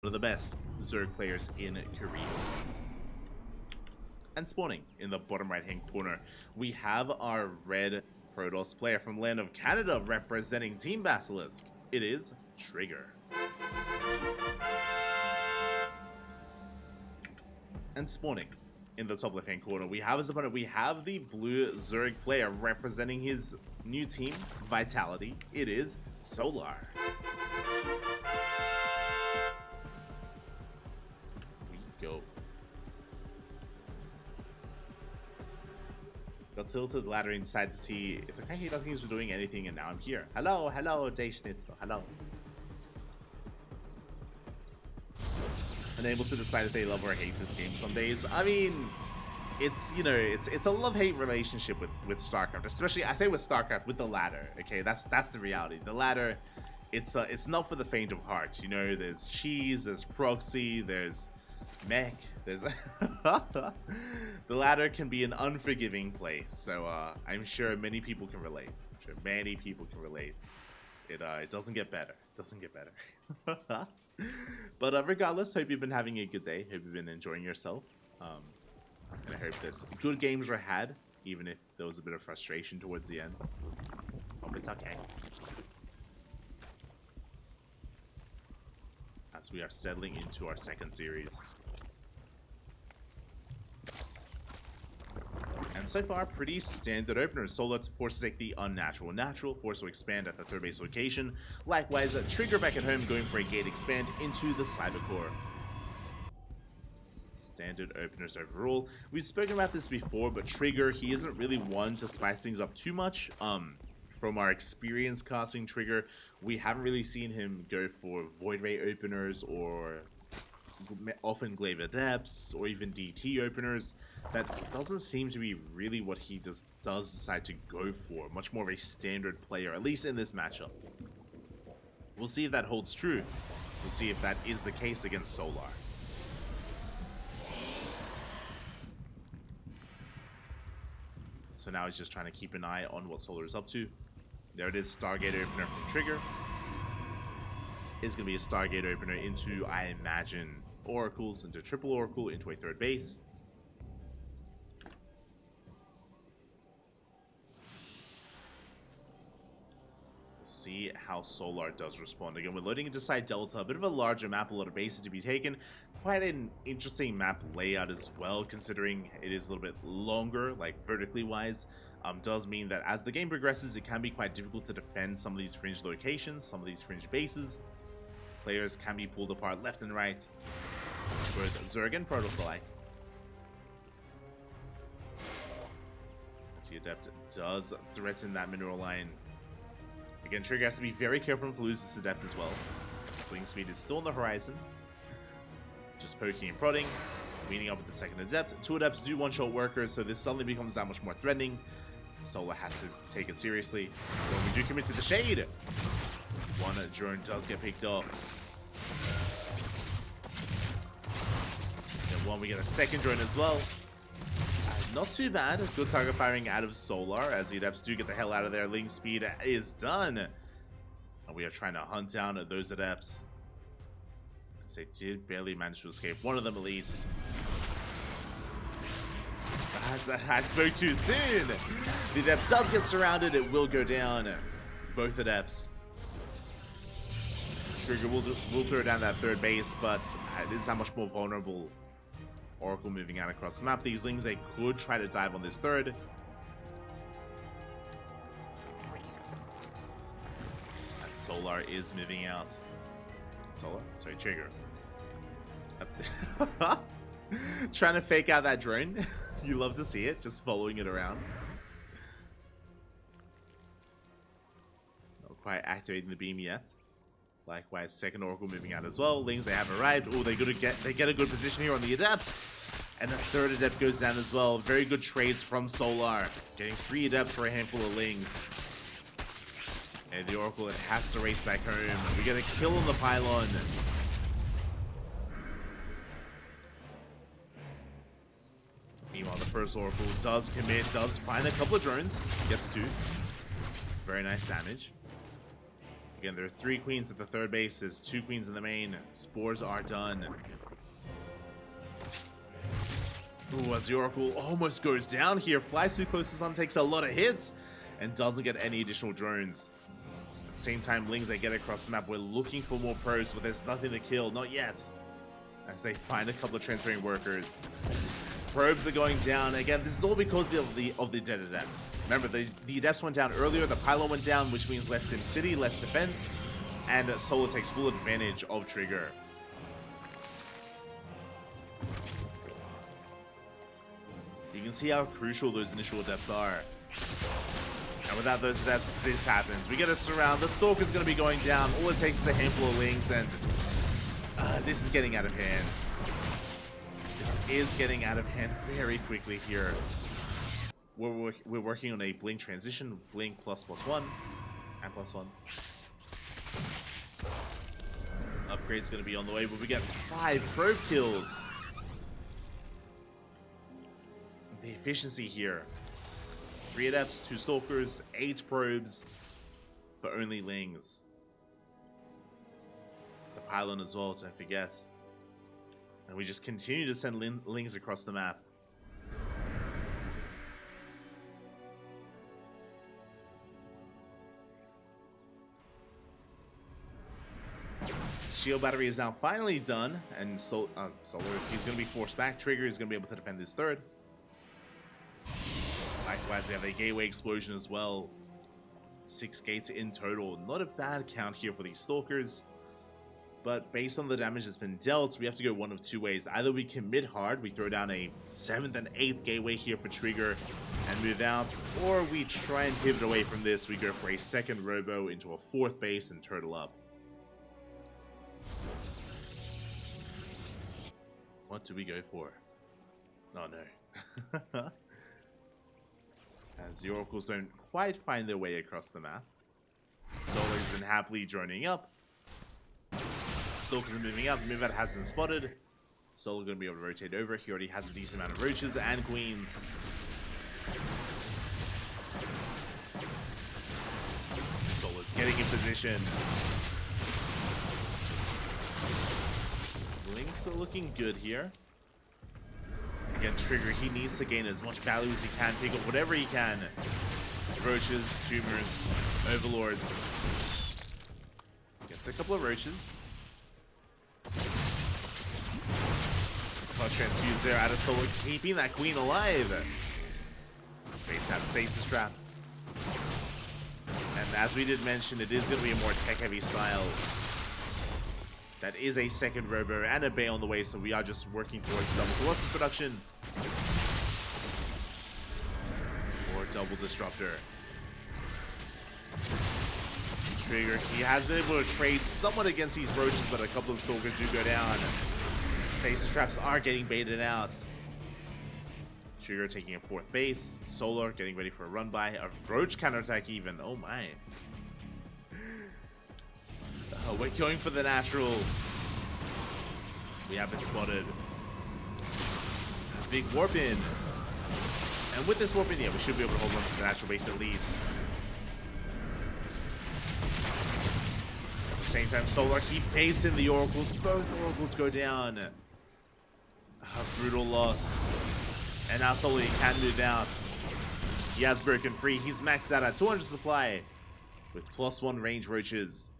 One of the best Zerg players in Korea. And spawning in the bottom right hand corner, we have our red Protoss player from land of Canada representing Team Basilisk. It is Trigger. And spawning in the top left hand corner, we have his opponent. We have the blue Zerg player representing his new team, Vitality. It is Solar. Go. Got tilted the ladder inside to see if the CranKy Ducklings were doing anything, and now I'm here. Hello, hello, Day Schnitzel, hello. Unable to decide if they love or hate this game some days. I mean, it's, you know, it's a love-hate relationship with StarCraft, especially, I say with StarCraft, with the ladder, okay? That's the reality. The ladder, it's not for the faint of heart, you know? There's cheese, there's proxy, there's mech, there's the ladder can be an unforgiving place, so I'm sure many people can relate. It doesn't get better. It doesn't get better. But regardless, hope you've been having a good day. Hope you've been enjoying yourself. And I hope that good games were had, even if there was a bit of frustration towards the end. Hope it's okay. As we are settling into our second series. And so far, pretty standard openers. Solar forced to take the unnatural natural, forced to expand at the third base location. Likewise, Trigger back at home going for a gate expand into the Cyber Core. Standard openers overall. We've spoken about this before, but Trigger, he isn't really one to spice things up too much. From our experience casting Trigger, we haven't really seen him go for Void Ray openers or often Glaive Adepts or even DT openers. That doesn't seem to be really what he does decide to go for. Much more of a standard player, at least in this matchup. We'll see if that holds true. We'll see if that is the case against Solar. So now he's just trying to keep an eye on what Solar is up to. There it is, Stargate opener from Trigger. Is going to be a Stargate opener into, I imagine, Oracles, into triple Oracle, into a third base. We'll see how Solar does respond. Again, we're loading into Side Delta, a bit of a larger map, a lot of bases to be taken. Quite an interesting map layout as well, considering it is a little bit longer, like vertically wise. Does mean that as the game progresses, it can be quite difficult to defend some of these fringe locations, some of these fringe bases. Players can be pulled apart left and right. Whereas Zerg and Protoss alike. As the Adept does threaten that mineral line. Again, Trigger has to be very careful not to lose this Adept as well. Sling speed is still on the horizon. Just poking and prodding. Meeting up with the second Adept. Two Adepts do one-shot workers, so this suddenly becomes that much more threatening. Solar has to take it seriously. When we do commit to the shade, one drone does get picked off. Then one, we get a second drone as well. Not too bad. Good target firing out of Solar as the Adepts do get the hell out of there. Ling speed is done. And we are trying to hunt down those Adepts. As they did barely manage to escape. One of them at least. I spoke too soon. The Adept does get surrounded. It will go down. Both Adepts. Trigger will throw down that third base, but it is that much more vulnerable. Oracle moving out across the map. These Lings, they could try to dive on this third. As Solar is moving out. Solar? Sorry, Trigger. Trying to fake out that drone. You love to see it, just following it around. Not quite activating the beam yet. Likewise, second Oracle moving out as well. Lings, they have arrived. Oh, they get a good position here on the Adept. And the third Adept goes down as well. Very good trades from Solar. Getting 3 Adepts for a handful of Lings. And the Oracle, it has to race back home. We get a kill on the pylon. Meanwhile, the first Oracle does commit, does find a couple of drones. Gets 2. Very nice damage. Again, there are 3 queens at the third base. There's 2 queens in the main. Spores are done. Ooh, as the Oracle almost goes down here. Flies too close to sun, takes a lot of hits, and doesn't get any additional drones. At the same time, Lings, they get across the map. We're looking for more probes, but there's nothing to kill. Not yet. As they find a couple of transferring workers. Probes are going down. Again, this is all because of the dead adepts. Remember, the adepts went down earlier, the pylon went down, which means less Sim City, less defense, and Solar takes full advantage of Trigger. You can see how crucial those initial adepts are. And without those adepts, this happens. We get a surround. The Stalker's going to be going down. All it takes is a handful of Lings, and this is getting out of hand. This is getting out of hand very quickly here. We're working on a Blink transition. Blink ++1 and +1. Upgrade's going to be on the way, but we get 5 probe kills. The efficiency here. 3 adepts, 2 stalkers, 8 probes for only Lings. The pylon as well, don't forget. And we just continue to send Lings across the map. Shield battery is now finally done, and Solar, he's going to be forced back. Trigger is going to be able to defend his third. Likewise, we have a gateway explosion as well. 6 gates in total. Not a bad count here for these stalkers. But based on the damage that's been dealt, we have to go one of 2 ways. Either we commit hard, we throw down a 7th and 8th gateway here for Trigger and move out, or we try and pivot away from this. We go for a 2nd robo into a 4th base and turtle up. What do we go for? Oh no. As the Oracles don't quite find their way across the map. Solar's been happily droning up. Stalkers are moving up. Move-out hasn't spotted. Solar going to be able to rotate over. He already has a decent amount of roaches and queens. Solar's getting in position. Links are looking good here. Again, Trigger, he needs to gain as much value as he can. Pick up whatever he can. Roaches, tumors, overlords. Gets a couple of roaches. Clutch transfuse there out of Solar, keeping that queen alive. Baits out of Stasis Trap. And as we did mention, it is going to be a more tech-heavy style. That is a 2nd robo and a bay on the way, so we are just working towards double Colossus production. Or double Disruptor. Trigger, he has been able to trade somewhat against these roaches, but a couple of stalkers do go down. Stasis traps are getting baited out. Trigger taking a 4th base. Solar getting ready for a run by. A roach counterattack even. Oh my. We're going for the natural. We have been spotted. A big warp in. And with this warp in, yeah, we should be able to hold on to the natural base at least. At the same time, Solar, he baits in the Oracles. Both Oracles go down. A brutal loss. And now Solar can move out. He has broken free. He's maxed out at 200 supply with +1 range roaches.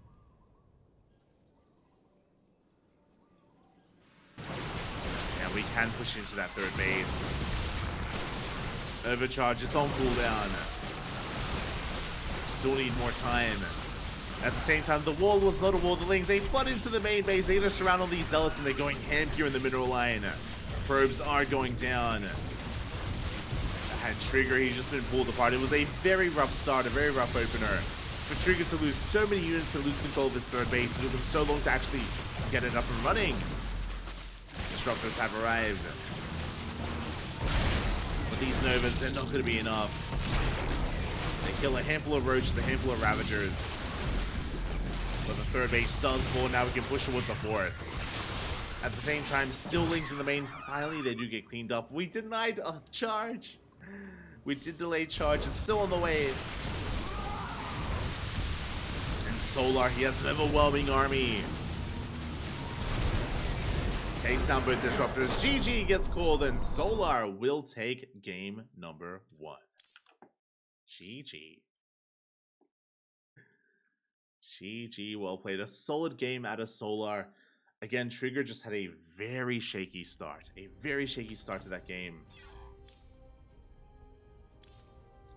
And we can push into that 3rd base. Overcharge, it's on cooldown. Still need more time. At the same time, the wall was not a wall. The Lings, they flood into the main base. They just surround all these zealots and they're going ham here in the mineral line. Probes are going down. And Trigger, he's just been pulled apart. It was a very rough start, a very rough opener. For Trigger to lose so many units and lose control of his 3rd base, it took him so long to actually get it up and running. Disruptors have arrived. But these Novas, they're not going to be enough. They kill a handful of roaches, a handful of ravagers. But the 3rd base does fall. Now we can push towards the 4th. At the same time, still Lings in the main. Finally, they do get cleaned up. We denied a charge. We did delay charge. It's still on the way. And Solar, he has an overwhelming army. Takes down both disruptors. GG gets called, and Solar will take game number 1. GG. GG, well played. A solid game out of Solar. Again, Trigger just had a very shaky start. A very shaky start to that game.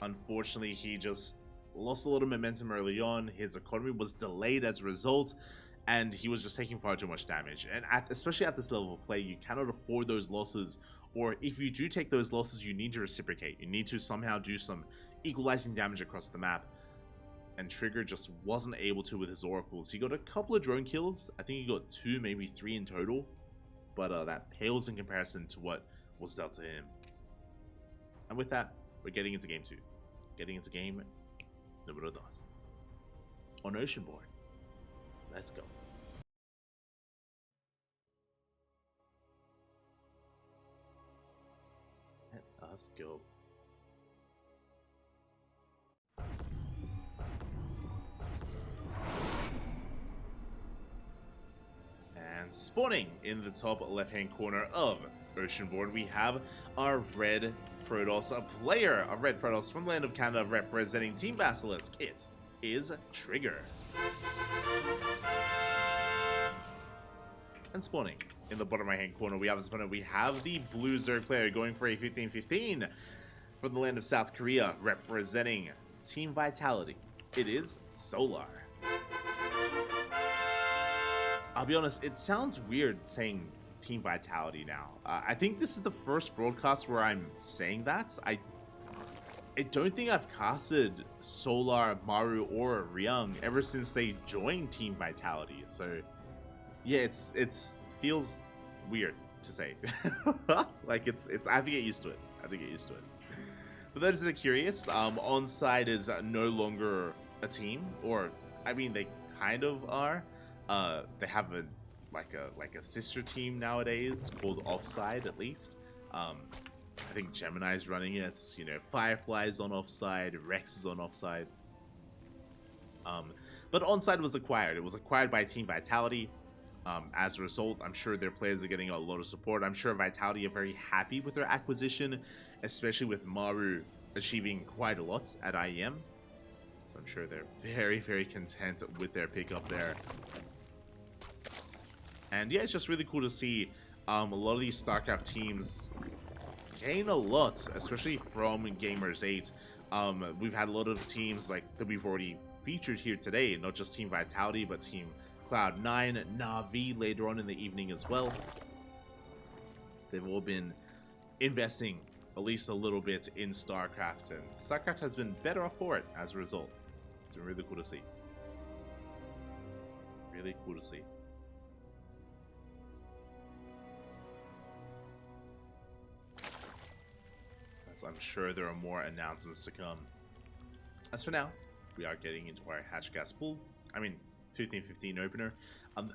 Unfortunately, he just lost a lot of momentum early on. His economy was delayed as a result, and he was just taking far too much damage. And especially at this level of play, you cannot afford those losses. Or if you do take those losses, you need to reciprocate. You need to somehow do some equalizing damage across the map. And Trigger just wasn't able to with his oracles. He got a couple of drone kills. I think he got 2, maybe 3 in total. But that pales in comparison to what was dealt to him. And with that, we're getting into game 2. Getting into game number 2 on Oceanborn. Let's go. Let us go. And spawning in the top left-hand corner of Oceanborn, we have our red Protoss, a player of Red Protoss from the land of Canada representing Team Basilisk. It is Trigger. And spawning in the bottom right-hand corner, we have his opponent. We have the blue Zerg player going for a 15-15 from the land of South Korea representing Team Vitality. It is Solar. I'll be honest, it sounds weird saying Team Vitality now. I think this is the first broadcast where I'm saying that. I don't think I've casted Solar, Maru, or Ryung ever since they joined Team Vitality. So yeah, it feels weird to say. Like it's I have to get used to it. For those that are curious, Onside is no longer a team, or I mean they kind of are. They have a sister team nowadays called Offside, at least. I think Gemini's running it. You know, Firefly's on Offside, Rex is on Offside. But Onside was acquired. It was acquired by Team Vitality. As a result, I'm sure their players are getting a lot of support. I'm sure Vitality are very happy with their acquisition, especially with Maru achieving quite a lot at IEM. So I'm sure they're very, very content with their pickup there. And yeah, it's just really cool to see a lot of these StarCraft teams gain a lot, especially from Gamers 8. We've had a lot of teams like that we've already featured here today, not just Team Vitality, but Team Cloud9, Na'Vi later on in the evening as well. They've all been investing at least a little bit in StarCraft, and StarCraft has been better off for it as a result. It's been really cool to see. Really cool to see. So I'm sure there are more announcements to come. As for now, we are getting into our hatch gas pool. I mean, 15-15 opener.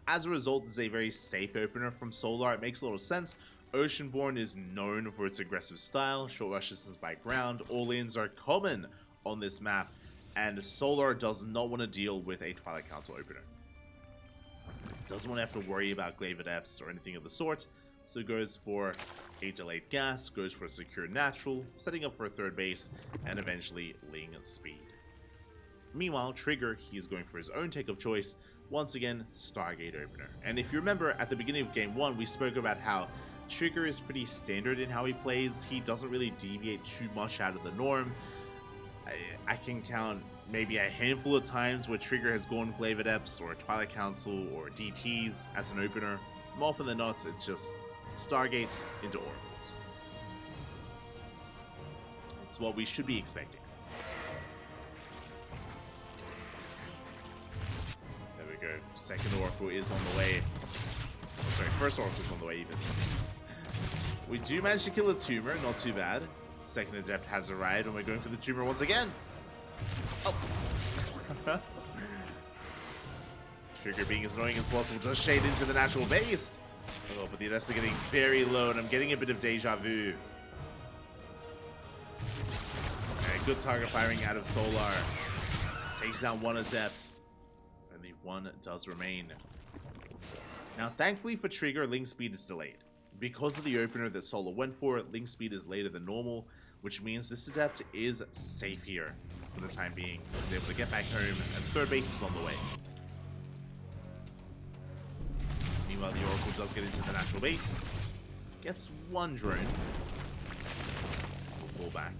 As a result, this is a very safe opener from Solar. It makes a lot of sense. Oceanborn is known for its aggressive style. Short rushes by ground. All-ins are common on this map. And Solar does not want to deal with a Twilight Council opener. Doesn't want to have to worry about Glaive Adepts or anything of the sort. So goes for a delayed gas, goes for a secure natural, setting up for a third base, and eventually Ling speed. Meanwhile, Trigger, he's going for his own take of choice, once again, Stargate opener. And if you remember, at the beginning of Game 1, we spoke about how Trigger is pretty standard in how he plays. He doesn't really deviate too much out of the norm. I can count maybe a handful of times where Trigger has gone Glaive Adepts or Twilight Council or DTs as an opener. More often than not, it's just Stargate into Oracles. It's what we should be expecting. There we go. Second Oracle is on the way. Oh, sorry, first Oracle is on the way even. We do manage to kill a tumor, not too bad. Second Adept has arrived, and we're going for the tumor once again. Oh. Trigger being as annoying as possible does shade into the natural base. Oh, but the Adepts are getting very low, and I'm getting a bit of deja vu. Alright, good target firing out of Solar. Takes down one Adept. one does remain. Now, thankfully for Trigger, link speed is delayed. Because of the opener that Solar went for, link speed is later than normal, which means this Adept is safe here for the time being. He's able to get back home, and third base is on the way. Meanwhile, the Oracle does get into the natural base. Gets one drone. We'll pull back.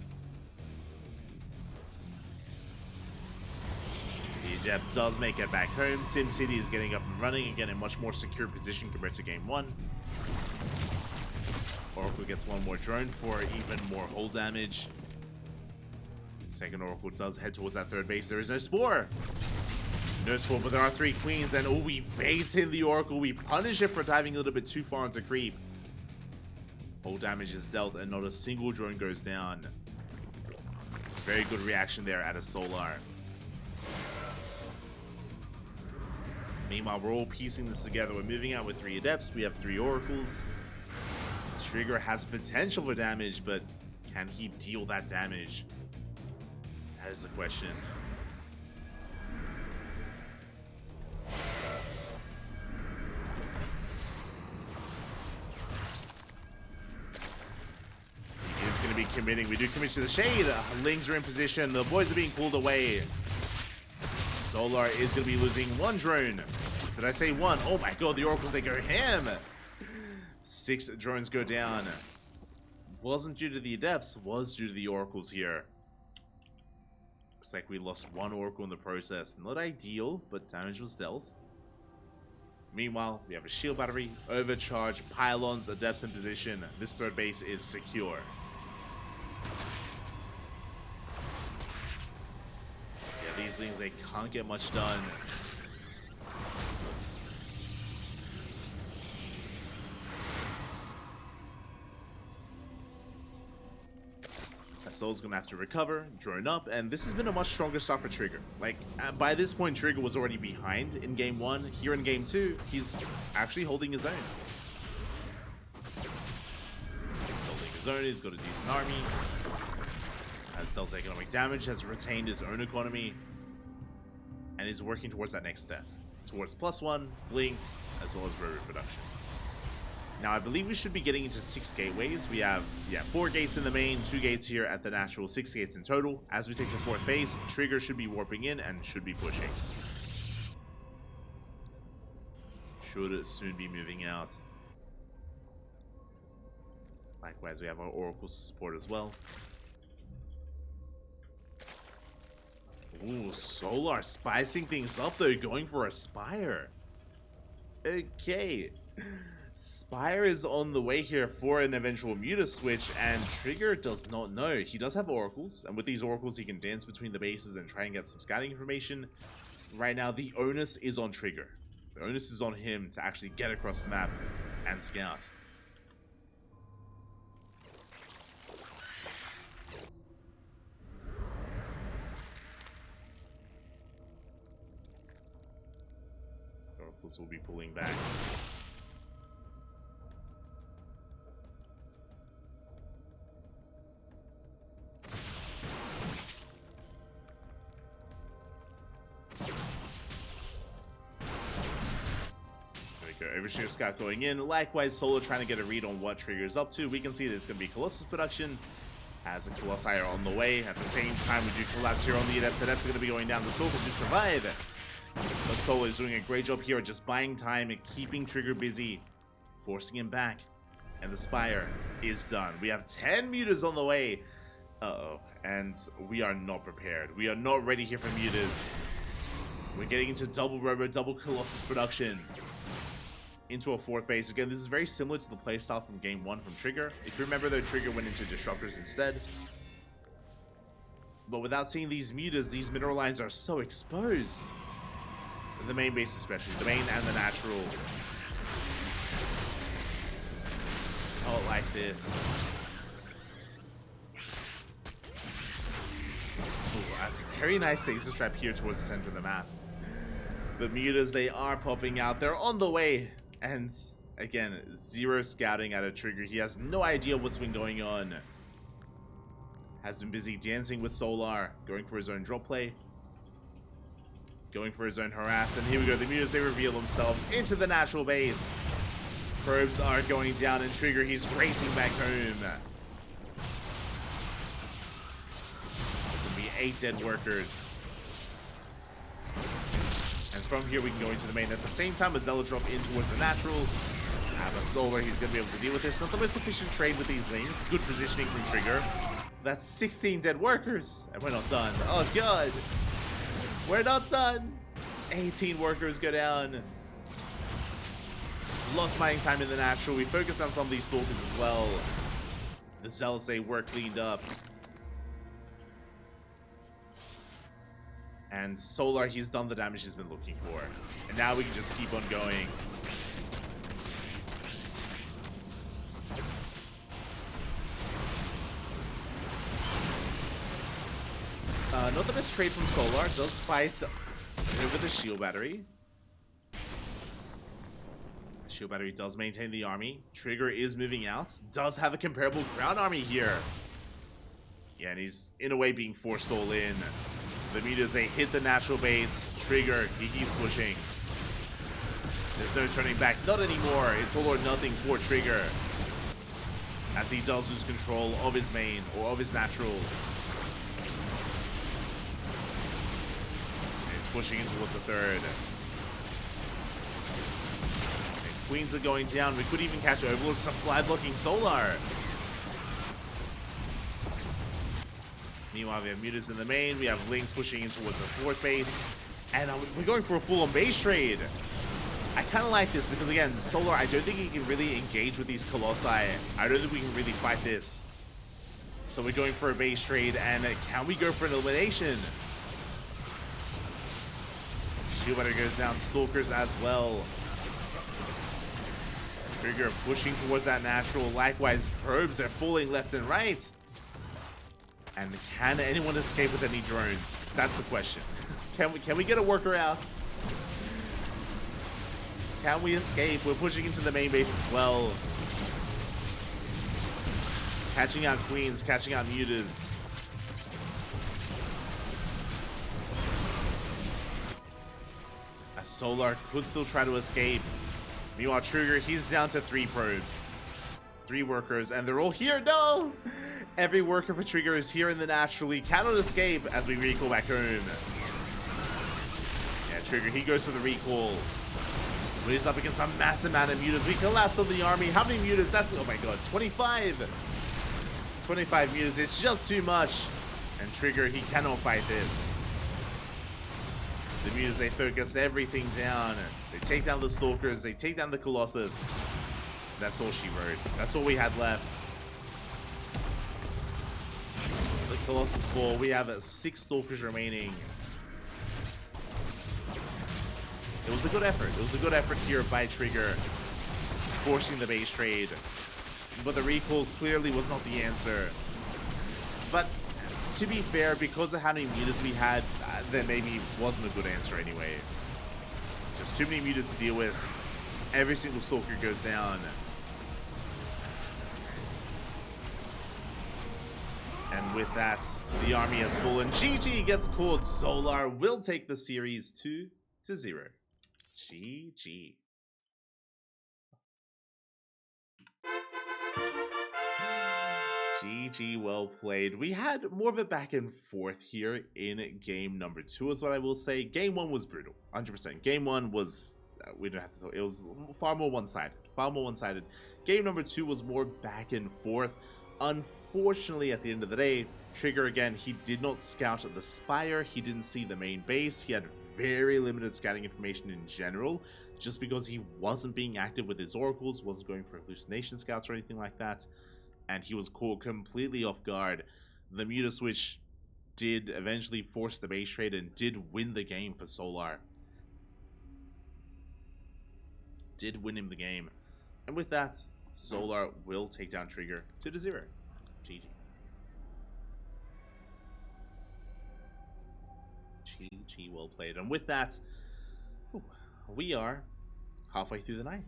The Adept does make it back home. SimCity is getting up and running again in much more secure position compared to game 1. Oracle gets one more drone for even more hull damage. Second Oracle does head towards that third base. There is no Spore. No Spore, but there are 3 Queens. And oh, we bait in the Oracle. We punish it for diving a little bit too far into creep. Hull damage is dealt and not a single drone goes down. Very good reaction there at a Solar. Meanwhile, we're all piecing this together. We're moving out with 3 Adepts. We have 3 Oracles. Trigger has potential for damage, but can he deal that damage? That is the question. He is going to be committing. We do commit to the shade. Lings are in position. The boys are being pulled away. Solar is going to be losing 1 drone. Did I say 1? Oh my god, the Oracles, they go ham. 6 drones go down. Wasn't due to the Adepts, was due to the Oracles here. Looks like we lost 1 Oracle in the process. Not ideal, but damage was dealt. Meanwhile, we have a shield battery, overcharge, pylons, Adepts in position. This third base is secure. Yeah, these things, they can't get much done. Soul's gonna have to recover, drone up, and this has been a much stronger start for Trigger. Like, by this point, Trigger was already behind in game 1. Here in game 2, he's actually holding his own. Holding his own, he's got a decent army. Has dealt economic damage, has retained his own economy, and is working towards that next step. Towards +1, Blink, as well as Road Production. Now, I believe we should be getting into 6 gateways. We have, 4 gates in the main, 2 gates here at the natural, 6 gates in total. As we take the 4th base, Trigger should be warping in and should be pushing. Should soon be moving out. Likewise, we have our Oracle support as well. Ooh, Solar spicing things up though, going for a Spire. Okay. Spire is on the way here for an eventual Muta switch, and Trigger does not know. He does have Oracles, and with these Oracles he can dance between the bases and try and get some scouting information. Right now, the onus is on Trigger. The onus is on him to actually get across the map and scout. Oracles will be pulling back. Overshoot Scout going in. Likewise, Solar trying to get a read on what Trigger is up to. We can see there's going to be Colossus production as a Colossi are on the way. At the same time, we do collapse here on the Adepts. Adepts are going to be going down the Soul to survive. But Solar is doing a great job here at just buying time and keeping Trigger busy, forcing him back. And the Spire is done. We have 10 Mutas on the way. Uh-oh. And we are not prepared. We are not ready here for Mutas. We're getting into double Robo, double Colossus production. Into a 4th base. Again, this is very similar to the playstyle from game 1 from Trigger. If you remember, though, Trigger went into Disruptors instead. But without seeing these Mutas, these mineral lines are so exposed. The main base especially. The main and the natural. Oh, like this. Ooh, a very nice stasis trap here towards the center of the map. The Mutas, they are popping out. They're on the way. And again, 0 scouting out of Trigger. He has no idea what's been going on. Has been busy dancing with Solar, going for his own drop play. Going for his own harass, and here we go. The Mutas, they reveal themselves into the natural base. Probes are going down, and Trigger, he's racing back home. There'll be 8 dead workers. And from here, we can go into the main. At the same time, a Zealot drop in towards the natural. Have a Solar, he's going to be able to deal with this. Not the most efficient trade with these lanes. Good positioning from Trigger. That's 16 dead workers, and we're not done. Oh, God. We're not done. 18 workers go down. Lost mining time in the natural. We focused on some of these Stalkers as well. The Zealots, they were cleaned up. And Solar, he's done the damage he's been looking for. And now we can just keep on going. Not the best trade from Solar. Does fight with a shield battery. Shield battery does maintain the army. Trigger is moving out. Does have a comparable ground army here. Yeah, and he's in a way being forced all in. The Mutas, they hit the natural base. Trigger, he keeps pushing. There's no turning back. Not anymore. It's all or nothing for Trigger. As he does lose control of his main or of his natural. Pushing in towards the third. And Queens are going down. We could even catch Overlord. Supply blocking Solar. Meanwhile, we have Mutas in the main. We have Lynx pushing in towards the fourth base. And we're going for a full-on base trade. I kind of like this because, again, Solar, I don't think he can really engage with these Colossi. I don't think we can really fight this. So we're going for a base trade. And can we go for an elimination? Shield battery goes down, Stalkers as well. Trigger pushing towards that natural. Likewise, probes are falling left and right. And can anyone escape with any drones? That's the question. Can we get a worker out? Can we escape? We're pushing into the main base as well. Catching out Queens, catching out Mutas. Solar could still try to escape. Meanwhile, Trigger, he's down to 3 probes. 3 workers, and they're all here. No! Every worker for Trigger is here in the natural. He cannot escape as we recall back home. Yeah, Trigger, he goes for the recall. But he's up against a massive amount of Mutas. We collapse on the army. How many Mutas? That's, oh my god, 25! 25 Mutas, it's just too much. And Trigger, he cannot fight this. The Mutas, they focus everything down. They take down the Stalkers. They take down the Colossus. That's all she wrote. That's all we had left. The Colossus fall. We have 6 Stalkers remaining. It was a good effort. It was a good effort here by Trigger, forcing the base trade. But the recall clearly was not the answer. But to be fair, because of how many Mutas we had, that maybe wasn't a good answer anyway. Just too many Mutas to deal with. Every single Stalker goes down. And with that, the army has fallen. GG gets caught. Solar will take the series 2-0. GG. GG, well played. We had more of a back and forth here in game number 2 is what I will say. Game 1 was brutal, 100%. Game 1 was, we don't have to talk, it was far more one-sided, Game number 2 was more back and forth. Unfortunately, at the end of the day, Trigger, again, he did not scout the Spire, he didn't see the main base, he had very limited scouting information in general, just because he wasn't being active with his oracles, wasn't going for hallucination scouts or anything like that. And he was caught completely off guard. The Muta switch did eventually force the base trade and did win the game for Solar. Did win him the game. And with that, Solar will take down Trigger 2-0. GG. GG, well played. And with that, we are halfway through the night.